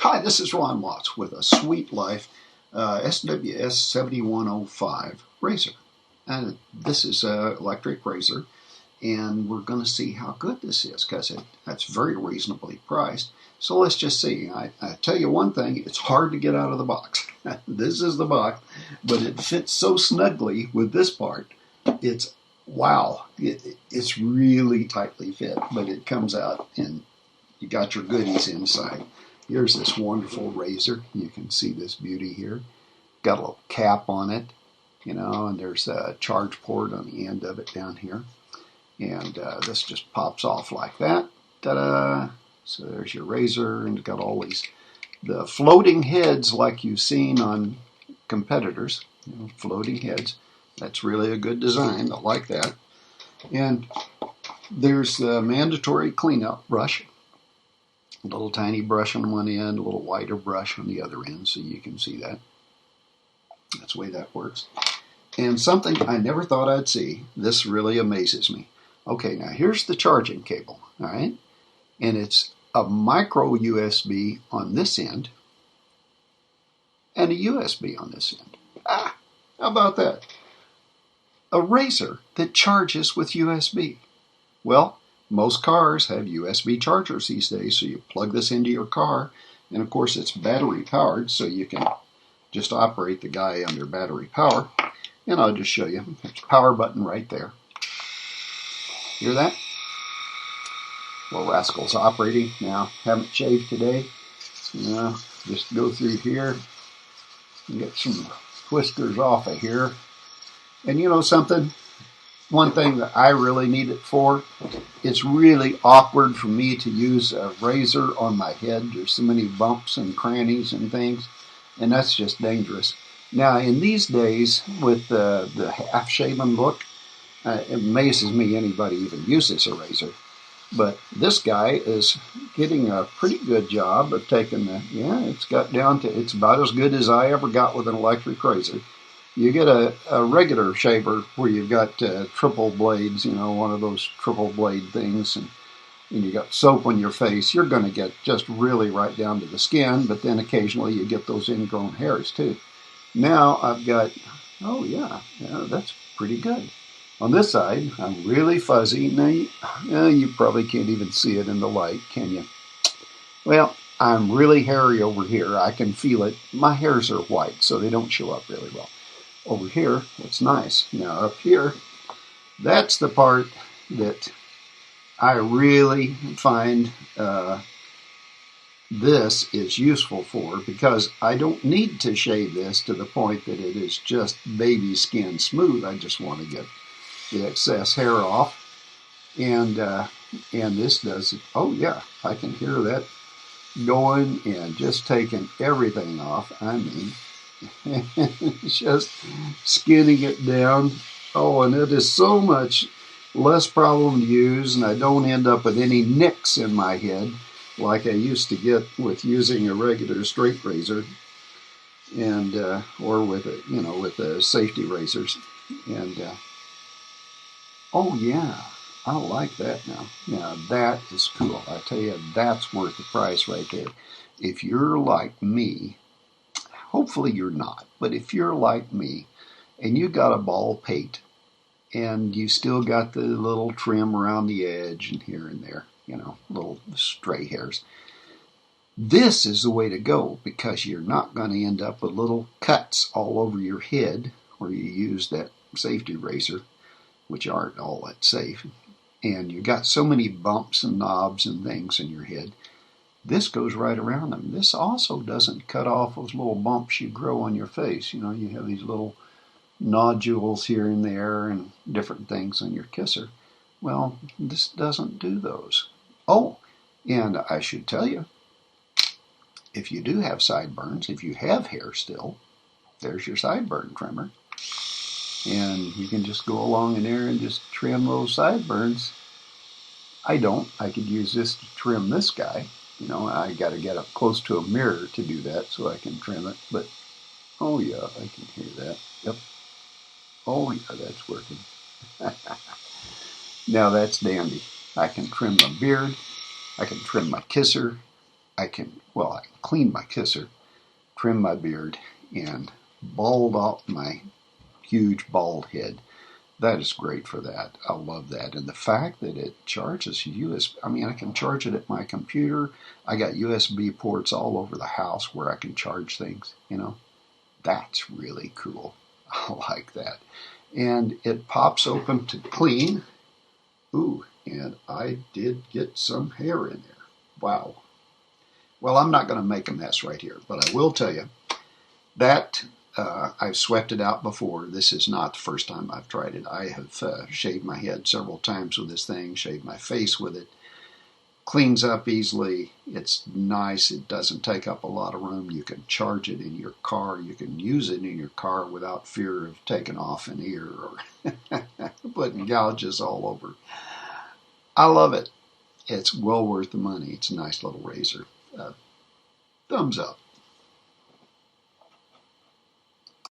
Hi, this is Ron Watts with a SweetLF SWS7105 razor. And this is an electric razor, and we're going to see how good this is because it's very reasonably priced. So let's just see. I tell you one thing, it's hard to get out of the box. This is the box, but it fits so snugly with this part. It's wow. It's really tightly fit, but it comes out and you got your goodies inside. Here's this wonderful razor. You can see this beauty here. Got a little cap on it, you know, and there's a charge port on the end of it down here. And this just pops off like that. Ta-da! So there's your razor, and it's got all the floating heads like you've seen on competitors. You know, floating heads. That's really a good design. I like that. And there's the mandatory cleanup brush. A little tiny brush on one end, a little wider brush on the other end, so you can see that. That's the way that works. And something I never thought I'd see. This really amazes me. Okay, now here's the charging cable, all right? And it's a micro USB on this end and a USB on this end. How about that? A razor that charges with USB. Well, most cars have USB chargers these days, so you plug this into your car, and of course it's battery powered, so you can just operate the guy under battery power. And I'll just show you. There's a power button right there. Hear that? Well, rascal's operating now. Haven't shaved today. Just go through here and get some whiskers off of here. And you know something? One thing that I really need it for, it's really awkward for me to use a razor on my head. There's so many bumps and crannies and things, and that's just dangerous. Now, in these days, with the half-shaven look, it amazes me anybody even uses a razor. But this guy is getting a pretty good job of taking it's got down to, it's about as good as I ever got with an electric razor. You get a regular shaver where you've got triple blades, you know, one of those triple blade things, and you got soap on your face. You're going to get just really right down to the skin, but then occasionally you get those ingrown hairs too. Now I've got, that's pretty good. On this side, I'm really fuzzy. Now, you probably can't even see it in the light, can you? Well, I'm really hairy over here. I can feel it. My hairs are white, so they don't show up really well. Over here, it's nice. Now, up here, that's the part that I really find this is useful for, because I don't need to shave this to the point that it is just baby skin smooth. I just want to get the excess hair off, and this does it. Oh yeah, I can hear that going and just taking everything off. I mean, just skinning it down. Oh, and it is so much less problem to use, and I don't end up with any nicks in my head like I used to get with using a regular straight razor, and or with the safety razors. And oh yeah, I like that now. Now that is cool. I tell you, that's worth the price right there. If you're like me, hopefully you're not, but if you're like me and you got a bald pate and you still got the little trim around the edge and here and there, you know, little stray hairs, this is the way to go, because you're not going to end up with little cuts all over your head where you use that safety razor, which aren't all that safe, and you got so many bumps and knobs and things in your head. This goes right around them. This also doesn't cut off those little bumps you grow on your face. You know, you have these little nodules here and there and different things on your kisser. Well, this doesn't do those. Oh, and I should tell you, if you do have sideburns, if you have hair still, there's your sideburn trimmer. And you can just go along in there and just trim those sideburns. I don't. I could use this to trim this guy. You know, I got to get up close to a mirror to do that so I can trim it. But, oh yeah, I can hear that. Yep. Oh yeah, that's working. Now that's dandy. I can trim my beard. I can trim my kisser. I can clean my kisser, trim my beard, and bald off my huge bald head. That is great for that. I love that. And the fact that it charges USB, I mean, I can charge it at my computer. I got USB ports all over the house where I can charge things, you know. That's really cool. I like that. And it pops open to clean. Ooh, and I did get some hair in there. Wow. Well, I'm not going to make a mess right here, but I will tell you that I've swept it out before. This is not the first time I've tried it. I have shaved my head several times with this thing, shaved my face with it. Cleans up easily. It's nice. It doesn't take up a lot of room. You can charge it in your car. You can use it in your car without fear of taking off an ear or putting gouges all over. I love it. It's well worth the money. It's a nice little razor. Thumbs up.